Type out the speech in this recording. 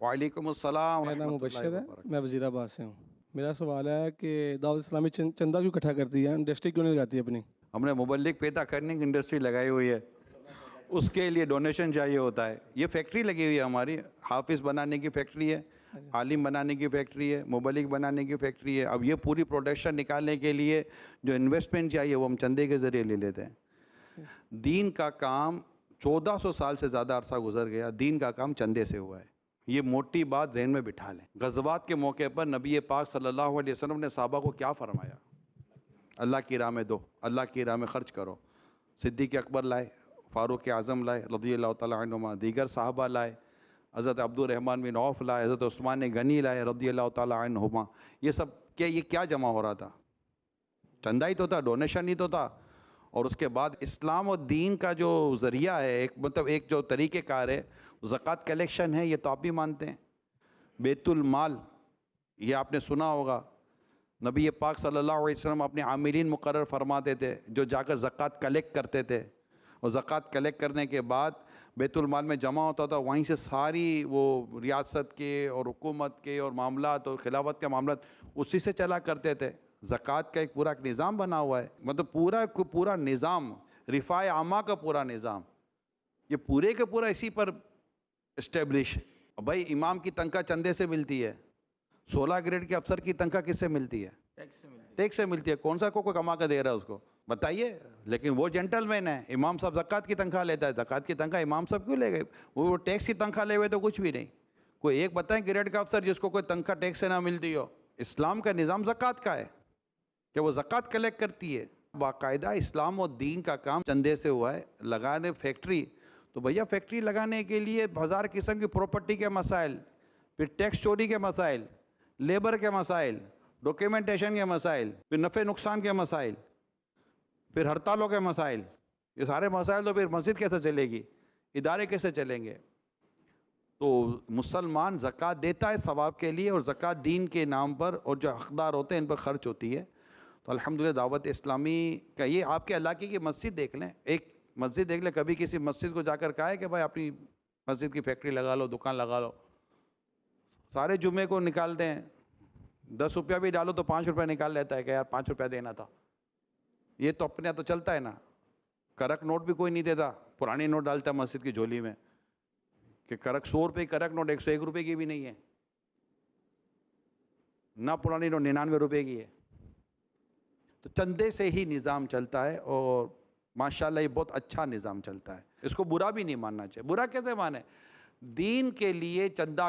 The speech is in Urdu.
وعلیکم السلام میرا نام ورحمۃ اللہ مبشر ہے، وبرکاتہ۔ میں وزیر آباد سے ہوں۔ میرا سوال ہے کہ دعوت اسلامی چندہ کیوں اکٹھا کرتی ہے، انڈسٹری کیوں نہیں لگاتی اپنی؟ ہم نے مبلغ پیدا کرنے کی انڈسٹری لگائی ہوئی ہے، اس کے لیے ڈونیشن چاہیے ہوتا ہے۔ یہ فیکٹری لگی ہوئی ہے ہماری، حافظ بنانے کی فیکٹری ہے، عالم بنانے کی فیکٹری ہے، مبلغ بنانے کی فیکٹری ہے۔ اب یہ پوری پروڈکشن نکالنے کے لیے جو انویسٹمنٹ چاہیے وہ ہم چندے کے ذریعے لے لیتے ہیں۔ دین کا کام 1400 سال سے زیادہ عرصہ گزر گیا، دین کا کام چندے سے ہوا ہے، یہ موٹی بات ذہن میں بٹھا لیں۔ غزوات کے موقع پر نبی پاک صلی اللہ علیہ وسلم نے صحابہ کو کیا فرمایا؟ اللہ کی راہ میں دو، اللہ کی راہ میں خرچ کرو۔ صدیق اکبر لائے، فاروق اعظم لائے رضی اللہ تعالیٰ عنہما، دیگر صحابہ لائے، حضرت عبد الرحمن بن عوف لائے، حضرت عثمان غنی لائے رضی اللہ تعالیٰ عنہما۔ یہ سب یہ کیا جمع ہو رہا تھا؟ چندہ ہی تو تھا، ڈونیشن ہی تو تھا۔ اور اس کے بعد اسلام و دین کا جو ذریعہ ہے، ایک جو طریقہ کار ہے، زکوٰۃ کلیکشن ہے، یہ تو آپ بھی مانتے ہیں۔ بیت المال، یہ آپ نے سنا ہوگا، نبی پاک صلی اللہ علیہ وسلم اپنے عاملین مقرر فرماتے تھے جو جا کر زکوٰۃ کلیکٹ کرتے تھے، اور زکوٰۃ کلیکٹ کرنے کے بعد بیت المال میں جمع ہوتا تھا، وہیں سے ساری وہ ریاست کے اور حکومت کے اور معاملات اور خلافت کے معاملات اسی سے چلا کرتے تھے۔ زکوٰۃ کا ایک پورا نظام بنا ہوا ہے، مطلب پورا نظام، رفاع عامہ کا پورا نظام، یہ پورے کے پورا اسی پر اسٹیبلش۔ بھائی امام کی تنخواہ چندے سے ملتی ہے، 16 گریڈ کے افسر کی تنخواہ کس سے ملتی ہے؟ ٹیکس سے ملتی ہے۔ کون سا کوئی کما کے دے رہا ہے اس کو بتائیے؟ لیکن وہ جنٹل مین ہے، امام صاحب زکوٰۃ کی تنخواہ لیتا ہے۔ زکوٰۃ کی تنخواہ امام صاحب کیوں لے گئے؟ وہ ٹیکس کی تنخواہ لے ہوئے تو کچھ بھی نہیں۔ کوئی ایک بتائیں گریڈ کا افسر جس کو کوئی تنخواہ ٹیکس سے نہ ملتی ہو؟ اسلام کا نظام زکوٰۃ کا ہے کہ وہ زکوٰۃ کلیکٹ کرتی ہے۔ باقاعدہ اسلام و دین کا کام چندے سے ہوا ہے۔ لگانے فیکٹری، تو بھیا فیکٹری لگانے کے لیے ہزار قسم کی پراپرٹی کے مسائل، پھر ٹیکس چوری کے مسائل، لیبر کے مسائل، ڈاکیومنٹیشن کے مسائل، پھر نفع نقصان کے مسائل، پھر ہڑتالوں کے مسائل، یہ سارے مسائل تو پھر مسجد کیسے چلے گی، ادارے کیسے چلیں گے؟ تو مسلمان زکوٰۃ دیتا ہے ثواب کے لیے، اور زکوٰۃ دین کے نام پر اور جو حقدار ہوتے ہیں ان پر خرچ ہوتی ہے۔ تو الحمدللہ دعوت اسلامی کا یہ آپ کے علاقے کی مسجد دیکھ لیں، ایک مسجد دیکھ لیں، کبھی کسی مسجد کو جا کر کہا ہے کہ بھائی اپنی مسجد کی فیکٹری لگا لو، دکان لگا لو؟ سارے جمعے کو نکالتے ہیں، 10 روپیہ بھی ڈالو تو 5 روپیہ نکال لیتا ہے کہ یار 5 روپیہ دینا تھا۔ یہ تو اپنے تو چلتا ہے نا، کرک نوٹ بھی کوئی نہیں دیتا، پرانی نوٹ ڈالتا ہے مسجد کی جھولی میں کہ کرک 100 روپے کی کرک نوٹ 101 روپے کی بھی نہیں ہے، نہ پرانی نوٹ 99 روپے کی ہے۔ تو چندے سے ہی نظام چلتا ہے، اور ماشاءاللہ یہ بہت اچھا نظام چلتا ہے، اس کو برا بھی نہیں ماننا چاہیے۔ برا کیسے مانے؟ دین کے لیے چندہ